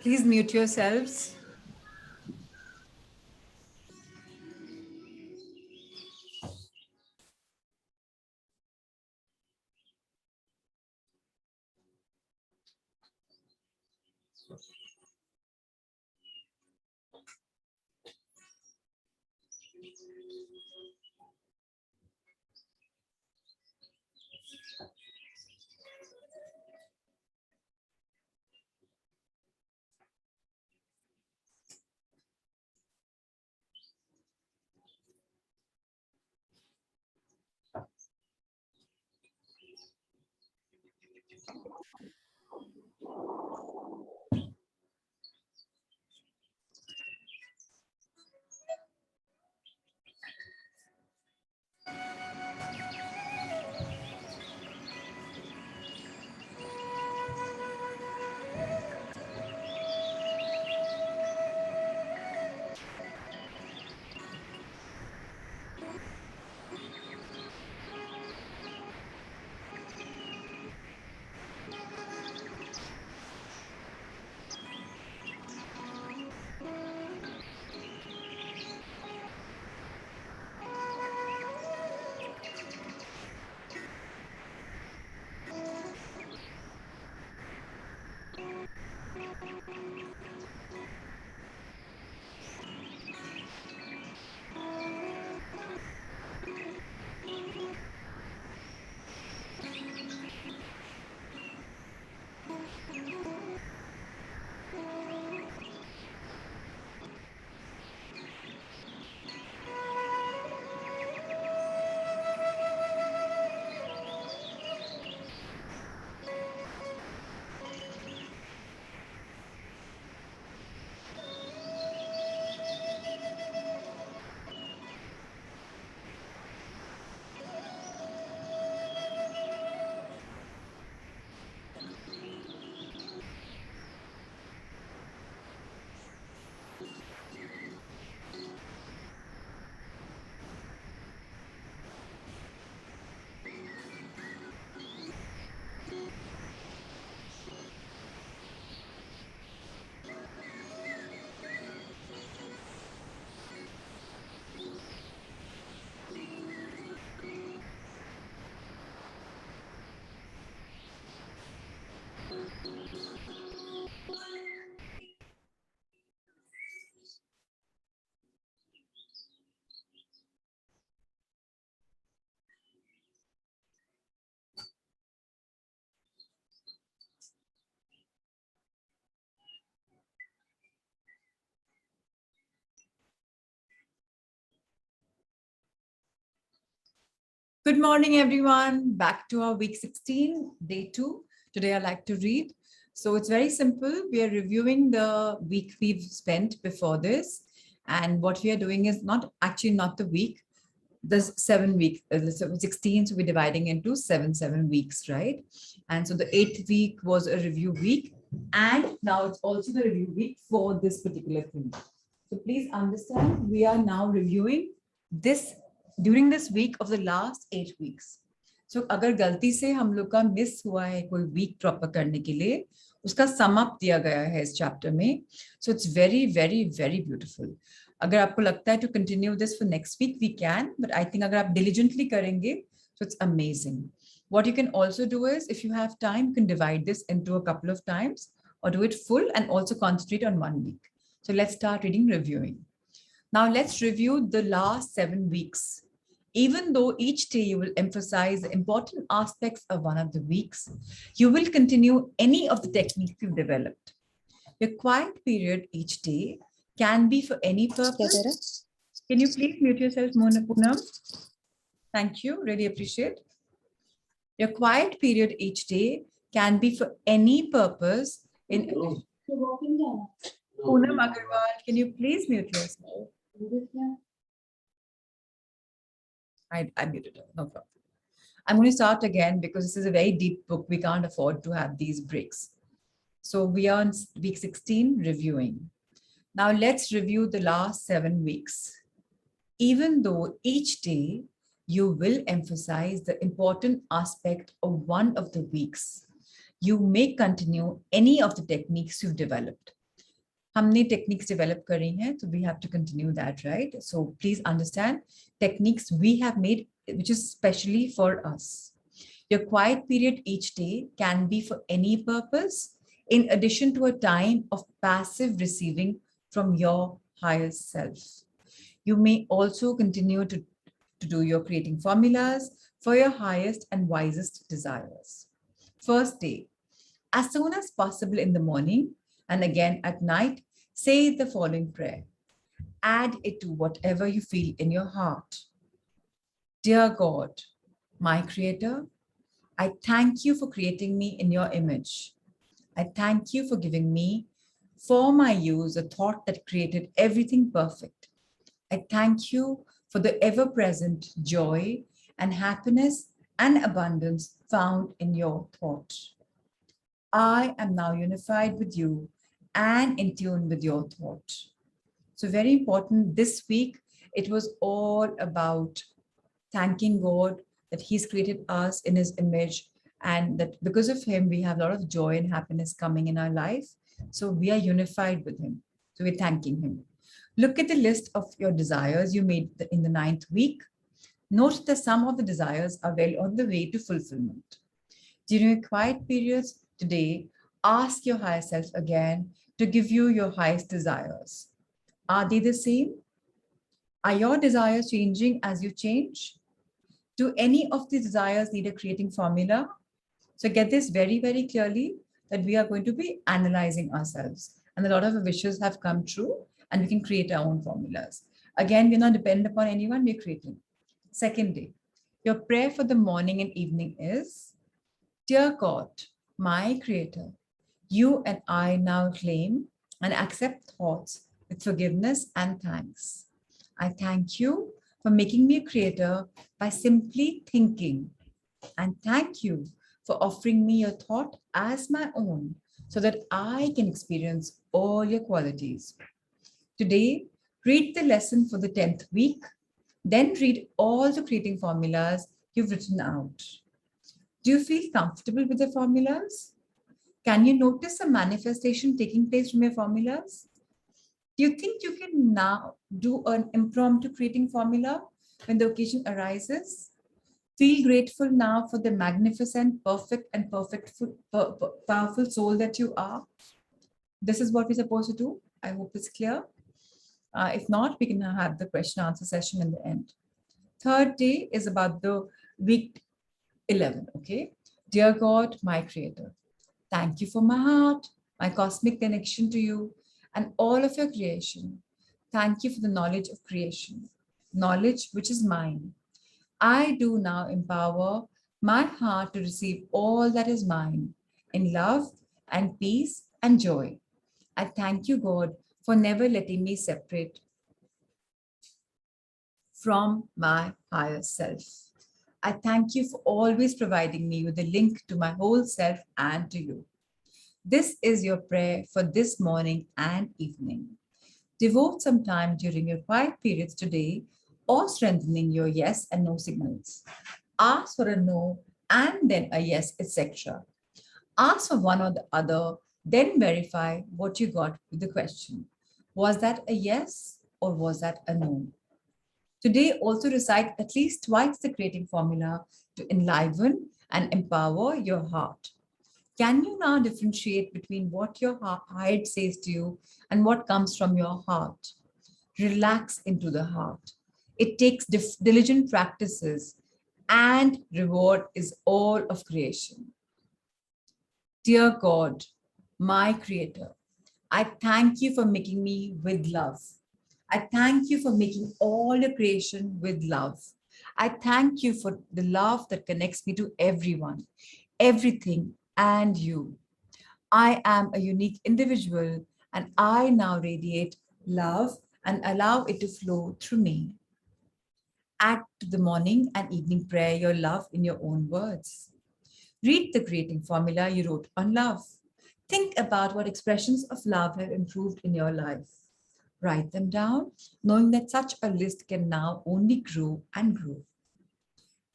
Please mute yourselves. Good morning, everyone. Back to our week 16, day 2. Today, I'd like to read. So it's very simple. We are reviewing the week we've spent before this. And what we are doing is not the week. There's 7 weeks, 16, so we're dividing into 7 weeks, right? And so the 8th week was a review week. And now it's also the review week for this particular thing. So please understand, we are now reviewing this during this week of the last 8 weeks. So अगर गलती से हम लोग का miss हुआ है कोई week proper करने के लिए उसका सम अप दिया गया है इस चैप्टर में. So it's very very very beautiful. अगर आपको लगता है to continue this for next week we can, but I think अगर आप diligently करेंगे so it's amazing. What you can also do is if you have time you can divide this into a couple of times or do it full and also concentrate on 1 week. So let's start reading reviewing. Now let's review the last 7 weeks. Even though each day you will emphasize the important aspects of one of the weeks, you will continue any of the techniques you've developed. Your quiet period each day can be for any purpose. Can you please mute yourself, Poonam? Thank you, really appreciate. Your quiet period each day can be for any purpose. Poonam Agarwal, can you please mute yourself? I muted her, no problem. I'm going to start again because this is a very deep book. We can't afford to have these breaks. So we are on week 16 reviewing. Now let's review the last 7 weeks. Even though each day you will emphasize the important aspect of one of the weeks, you may continue any of the techniques you've developed. हमने techniques develop करी हैं, so we have to continue that, right? So please understand techniques we have made, which is specially for us. Your quiet period each day can be for any purpose, in addition to a time of passive receiving from your higher self. You may also continue to do your creating formulas for your highest and wisest desires. First day, as soon as possible in the morning and again at night, say the following prayer. Add it to whatever you feel in your heart. Dear God, my creator, I thank you for creating me in your image. I thank you for giving me, for my use, a thought that created everything perfect. I thank you for the ever-present joy and happiness and abundance found in your thought. I am now unified with you and in tune with your thought. So very important, this week, it was all about thanking God that he's created us in his image and that because of him, we have a lot of joy and happiness coming in our life. So we are unified with him. So we're thanking him. Look at the list of your desires you made in the 9th week. Note that some of the desires are well on the way to fulfillment. During your quiet periods today, ask your higher self again to give you your highest desires. Are they the same? Are your desires changing as you change? Do any of the desires need a creating formula? So get this very, very clearly that we are going to be analyzing ourselves. And a lot of wishes have come true and we can create our own formulas. Again, we're not dependent upon anyone, we're creating. Second day, your prayer for the morning and evening is, Dear God, my creator, you and I now claim and accept thoughts with forgiveness and thanks. I thank you for making me a creator by simply thinking. And thank you for offering me your thought as my own so that I can experience all your qualities. Today, read the lesson for the 10th week, then read all the creating formulas you've written out. Do you feel comfortable with the formulas? Can you notice a manifestation taking place from your formulas? Do you think you can now do an impromptu creating formula when the occasion arises? Feel grateful now for the magnificent, perfect, and powerful soul that you are. This is what we're supposed to do. I hope it's clear. If not, we can have the question answer session in the end. Third day is about the week 11, okay? Dear God, my creator, thank you for my heart, my cosmic connection to you, and all of your creation. Thank you for the knowledge of creation, knowledge which is mine. I do now empower my heart to receive all that is mine in love and peace and joy. I thank you, God, for never letting me separate from my higher self. I thank you for always providing me with a link to my whole self and to you. This is your prayer for this morning and evening. Devote some time during your quiet periods today or strengthening your yes and no signals. Ask for a no and then a yes, etc. Ask for one or the other, then verify what you got with the question. Was that a yes or was that a no? Today, also recite at least twice the creating formula to enliven and empower your heart. Can you now differentiate between what your heart says to you and what comes from your heart? relax into the heart. It takes diligent practices, and reward is all of creation. Dear God, my creator, I thank you for making me with love. I thank you for making all your creation with love. I thank you for the love that connects me to everyone, everything, and you. I am a unique individual, and I now radiate love and allow it to flow through me. Add to the morning and evening prayer your love in your own words. Read the creating formula you wrote on love. Think about what expressions of love have improved in your life. Write them down, knowing that such a list can now only grow and grow.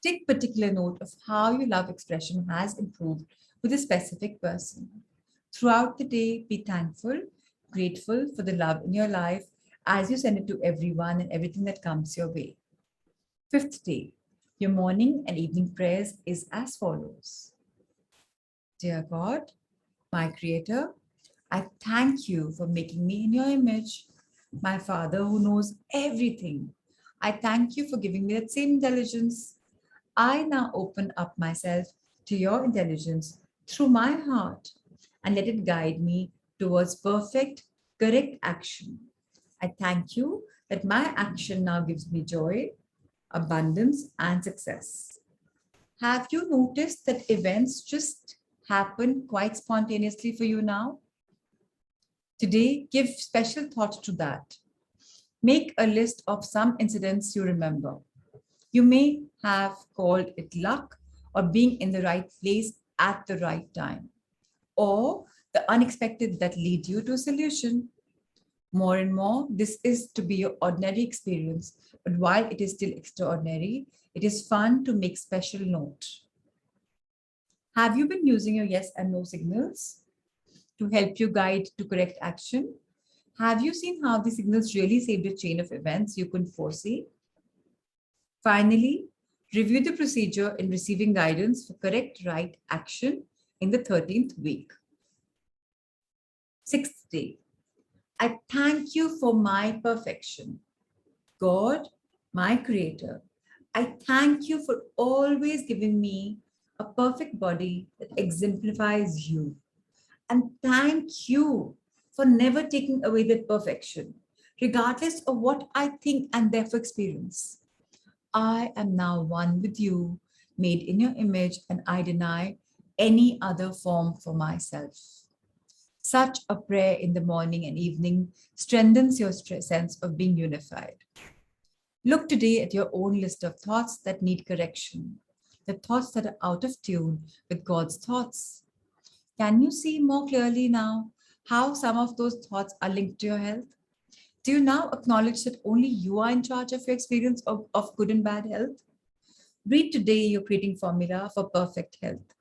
Take particular note of how your love expression has improved with a specific person. Throughout the day, be thankful, grateful for the love in your life as you send it to everyone and everything that comes your way. Fifth day, your morning and evening prayers is as follows. Dear God, my Creator, I thank you for making me in your image, my Father who knows everything. I thank you for giving me that same intelligence. I now open up myself to your intelligence through my heart and let it guide me towards perfect, correct action. I thank you that my action now gives me joy, abundance, and success. Have you noticed that events just happen quite spontaneously for you now? Today, give special thought to that. Make a list of some incidents you remember. You may have called it luck or being in the right place at the right time, or the unexpected that lead you to a solution. More and more, this is to be your ordinary experience, but while it is still extraordinary, it is fun to make special note. Have you been using your yes and no signals to help you guide to correct action? Have you seen how the signals really saved a chain of events you couldn't foresee? Finally, review the procedure in receiving guidance for correct right action in the 13th week. Sixth day, I thank you for my perfection. God, my creator, I thank you for always giving me a perfect body that exemplifies you. And thank you for never taking away that perfection, regardless of what I think and therefore experience. I am now one with you, made in your image, and I deny any other form for myself. Such a prayer in the morning and evening strengthens your sense of being unified. Look today at your own list of thoughts that need correction, the thoughts that are out of tune with God's thoughts. Can you see more clearly now how some of those thoughts are linked to your health? Do you now acknowledge that only you are in charge of your experience of good and bad health? Read today your creating formula for perfect health.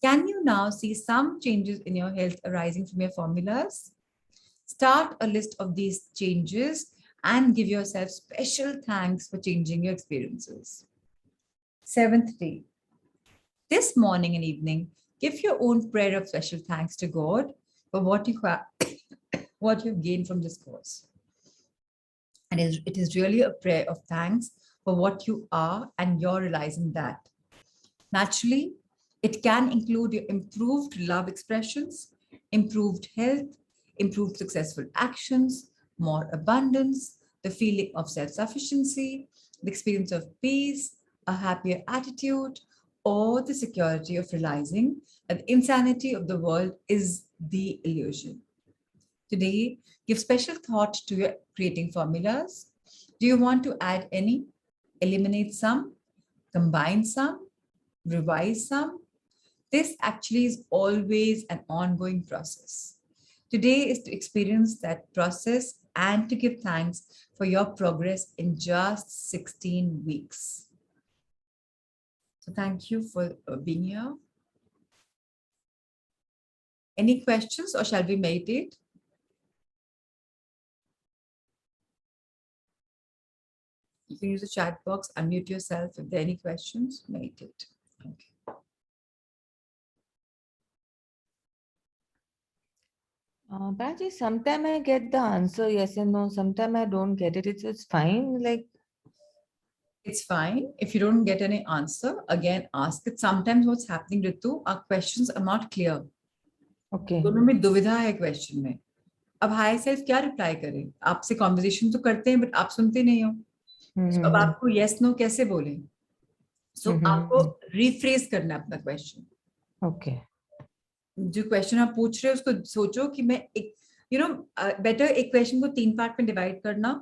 Can you now see some changes in your health arising from your formulas? Start a list of these changes and give yourself special thanks for changing your experiences. Seventh day. This morning and evening, give your own prayer of special thanks to God for what you have, what you've gained from this course. And it is really a prayer of thanks for what you are, and you're realizing that. Naturally, it can include your improved love expressions, improved health, improved successful actions, more abundance, the feeling of self-sufficiency, the experience of peace, a happier attitude, or the security of realizing that the insanity of the world is the illusion. Today, give special thought to your creating formulas. Do you want to add any, eliminate some, combine some, revise some? This actually is always an ongoing process. Today is to experience that process and to give thanks for your progress in just 16 weeks. So thank you for being here. Any questions, or shall we meditate? You can use the chat box, unmute yourself. If there are any questions, meditate. Okay. Baji, sometimes I get the answer yes and no. Sometimes I don't get it. It's fine. Like, It's fine. If you don't get any answer, again, ask it. Sometimes what's happening, Ritu, our questions are not clear. okay. दोनों में दुविधा है question में. अब high self क्या reply करे? आपसे conversation तो करते हैं बट आप सुनते नहीं हो. So, अब Mm-hmm. आपको यस नो कैसे बोले? सो आपको Mm-hmm. रिफ्रेज करना है अपना क्वेश्चन. Okay. जो क्वेश्चन आप पूछ रहे हो उसको सोचो कि मैं एक बेटर एक क्वेश्चन को 3 पार्ट में डिवाइड करना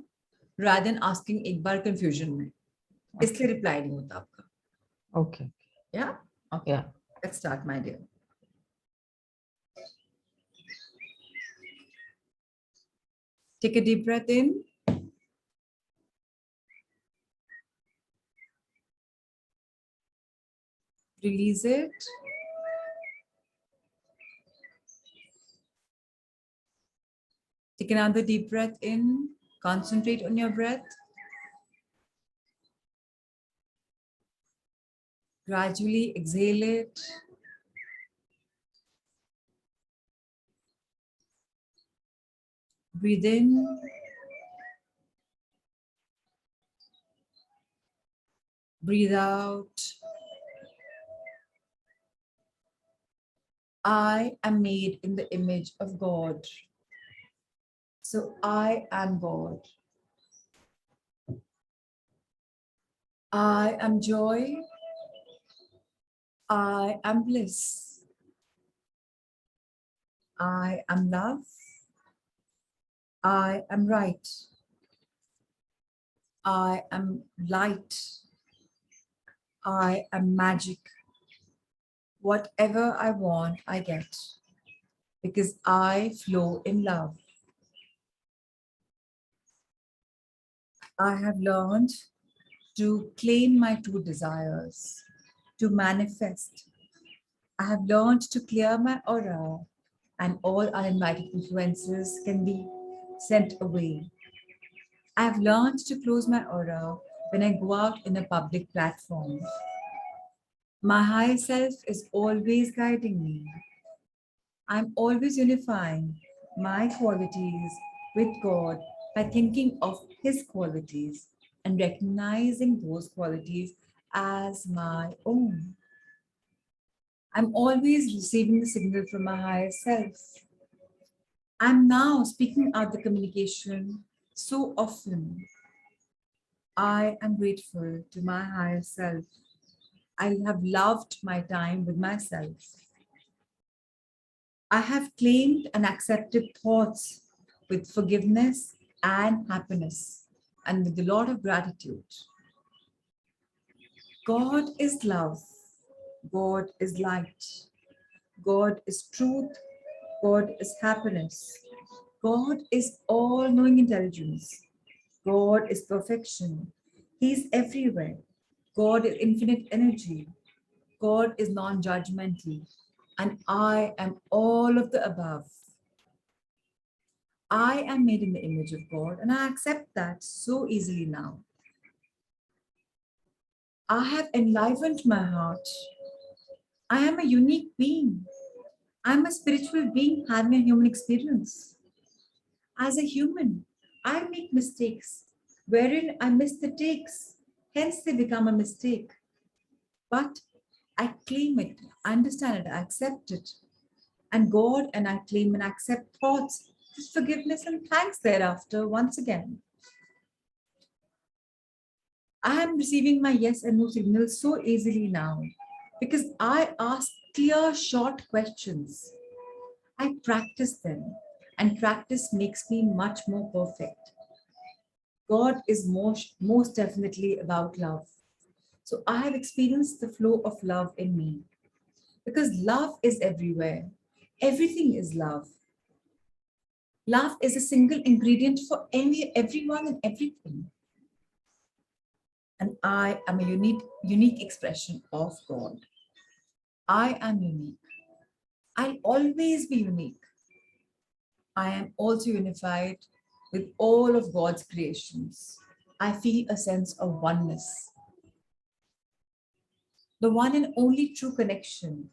rather than asking एक बार कंफ्यूजन में. इसलिए रिप्लाई नहीं होता आपका. Okay. या okay, Yeah. Let's start my dear. Take a deep breath in. Release it. Take another deep breath in. Concentrate on your breath. Gradually exhale it. Breathe in. Breathe out. I am made in the image of God. So I am God. I am joy. I am bliss. I am love. I am right. I am light. I am magic. Whatever I want, I get. Because I flow in love. I have learned to claim my true desires, to manifest. I have learned to clear my aura, and all uninvited influences can be sent away. I have learned to close my aura when I go out in a public platform. My higher self is always guiding me. I'm always unifying my qualities with God by thinking of His qualities and recognizing those qualities as my own. I'm always receiving the signal from my higher self. I'm now speaking out the communication so often. I am grateful to my higher self. I have loved my time with myself. I have claimed and accepted thoughts with forgiveness and happiness and with a lot of gratitude. God is love. God is light. God is truth. God is happiness. God is all knowing intelligence. God is perfection. He is everywhere. God is infinite energy. God is non judgmental. And I am all of the above. I am made in the image of God, and I accept that so easily now. I have enlivened my heart. I am a unique being. I am a spiritual being having a human experience. As a human, I make mistakes wherein I miss the takes, hence they become a mistake. But I claim it, I understand it, I accept it. And God and I claim and accept thoughts, just forgiveness and thanks thereafter once again. I am receiving my yes and no signals so easily now because I ask clear, short questions. I practice them, and practice makes me much more perfect. God is most definitely about love. So I have experienced the flow of love in me because love is everywhere. Everything is love. Love is a single ingredient for everyone and everything. And I am a unique expression of God. I am unique. I'll always be unique. I am also unified with all of God's creations. I feel a sense of oneness. The one and only true connection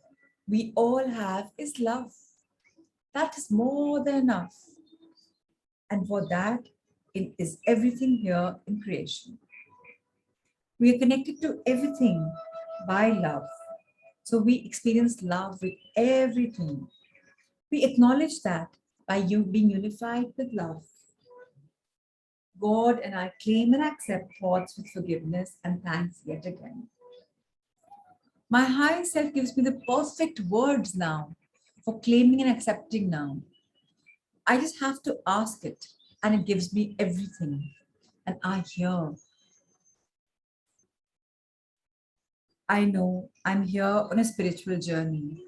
we all have is love. That is more than enough. And for that, it is everything here in creation. We are connected to everything by love. So we experience love with everything. We acknowledge that by you being unified with love. God and I claim and accept thoughts with forgiveness and thanks yet again. My higher self gives me the perfect words now for claiming and accepting now. I just have to ask it, and it gives me everything. And I hear. I know I'm here on a spiritual journey.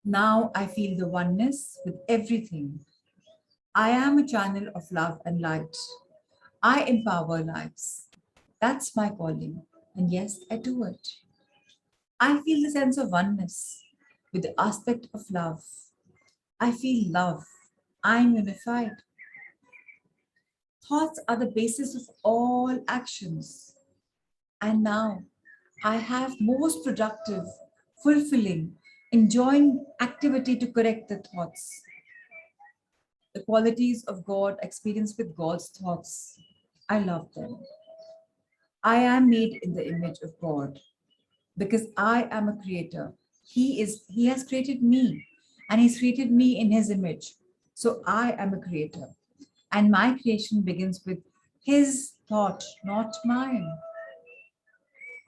Now I feel the oneness with everything. I am a channel of love and light. I empower lives. That's my calling. And yes, I do it. I feel the sense of oneness with the aspect of love. I feel love. I'm unified. Thoughts are the basis of all actions. And now I have most productive, fulfilling, enjoying activity to correct the thoughts. The qualities of God experienced with God's thoughts. I love them. I am made in the image of God because I am a creator. He has created me and he's created me in his image. So I am a creator. And my creation begins with his thought, not mine.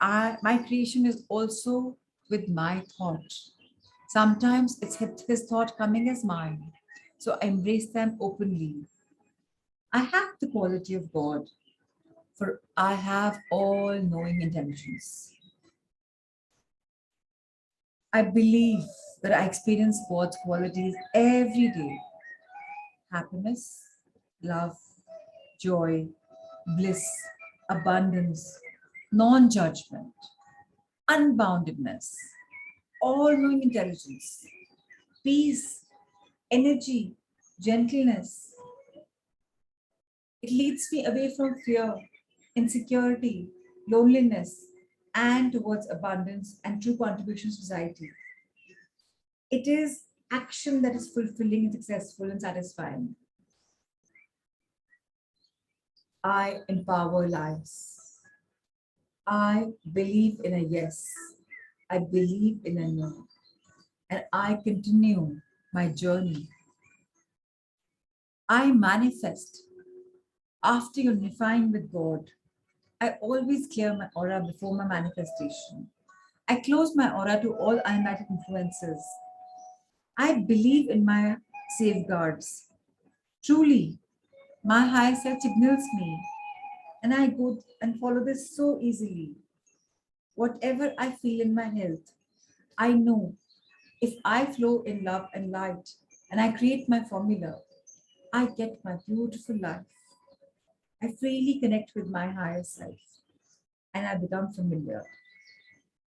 My creation is also with my thought. Sometimes it's his thought coming as mine. So I embrace them openly. I have the quality of God, for I have all knowing intelligence. I believe that I experience God's qualities every day: happiness, love, joy, bliss, abundance, non judgment, unboundedness, all knowing intelligence, peace, energy, gentleness. It leads me away from fear, insecurity, loneliness, and towards abundance and true contribution to society. It is action that is fulfilling, successful, and satisfying. I empower lives. I believe in a yes. I believe in a no. And I continue my journey. I manifest. After unifying with God, I always clear my aura before my manifestation. I close my aura to all unwanted influences. I believe in my safeguards. Truly, my higher self signals me, and I go and follow this so easily. Whatever I feel in my health, I know if I flow in love and light and I create my formula, I get my beautiful life. I freely connect with my higher self and I become familiar.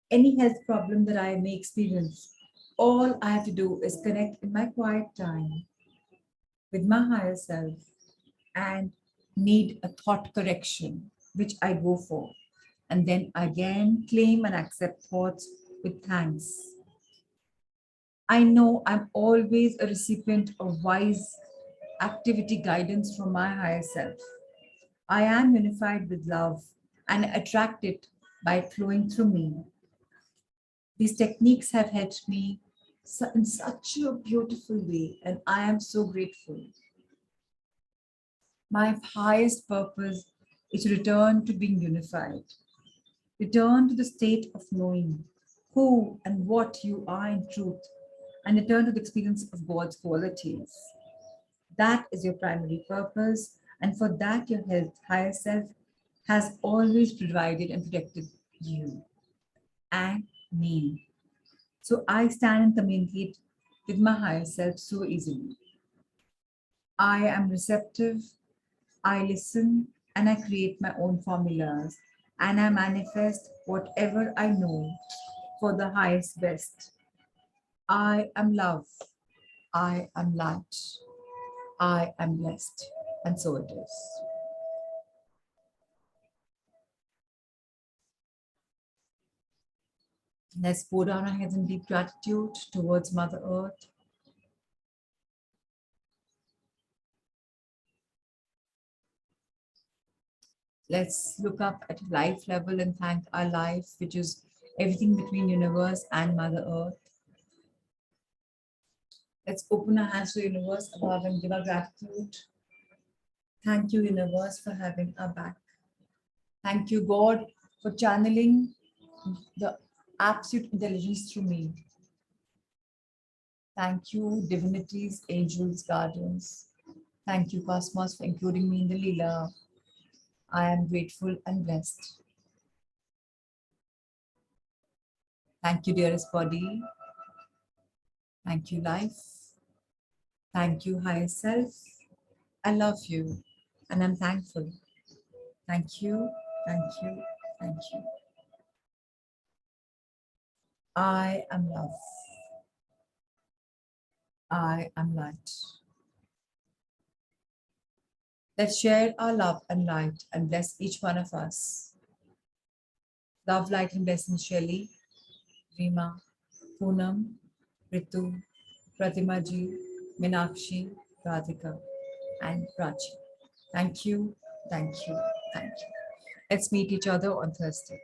Any health problem that I may experience, all I have to do is connect in my quiet time with my higher self and need a thought correction, which I go for. And then again, claim and accept thoughts with thanks. I know I'm always a recipient of wise activity guidance from my higher self. I am unified with love and attract it by flowing through me. These techniques have helped me in such a beautiful way, and I am so grateful. My highest purpose is to return to being unified, return to the state of knowing who and what you are in truth, and return to the experience of God's qualities. That is your primary purpose, and for that, your health, higher self has always provided and protected you and me. So I stand and communicate with my higher self so easily. I am receptive, I listen, and I create my own formulas, and I manifest whatever I know for the highest best. I am love, I am light, I am blessed, and so it is. Let's bow down our heads in deep gratitude towards Mother Earth. Let's look up at life level and thank our life, which is everything between universe and Mother Earth. Let's open our hands to the universe above and give our gratitude. Thank you, universe, for having our back. Thank you, God, for channeling the absolute intelligence through me. Thank you, divinities, angels, guardians. Thank you, Cosmos, for including me in the Leela. I am grateful and blessed. Thank you, dearest body. Thank you, life. Thank you, higher self. I love you and I'm thankful. Thank you, thank you, thank you. I am love. I am light. Let's share our love and light and bless each one of us. Love, light, and blessings, Shelly, Rima, Poonam, Ritu, Pratima ji, Meenakshi, Radhika, and Prachi. Thank you, thank you, thank you. Let's meet each other on Thursday.